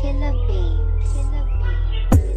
Killer beans. Killer beans.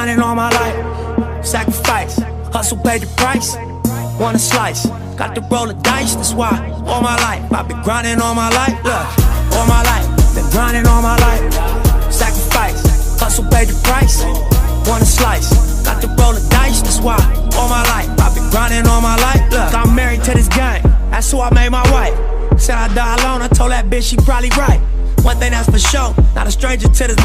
grinding all my life. Sacrifice, hustle paid the price. Want a slice, got to roll the dice. That's why all my life I've been grinding all my life. Look, all my life, been grinding all my life. Sacrifice, hustle paid the price. Want a slice, got to roll the dice. That's why all my life I've been grinding all my life. Look, I'm married to this game, that's who I made my wife. Said I die alone, I told that bitch she probably right. One thing that's for sure, not a stranger to this life.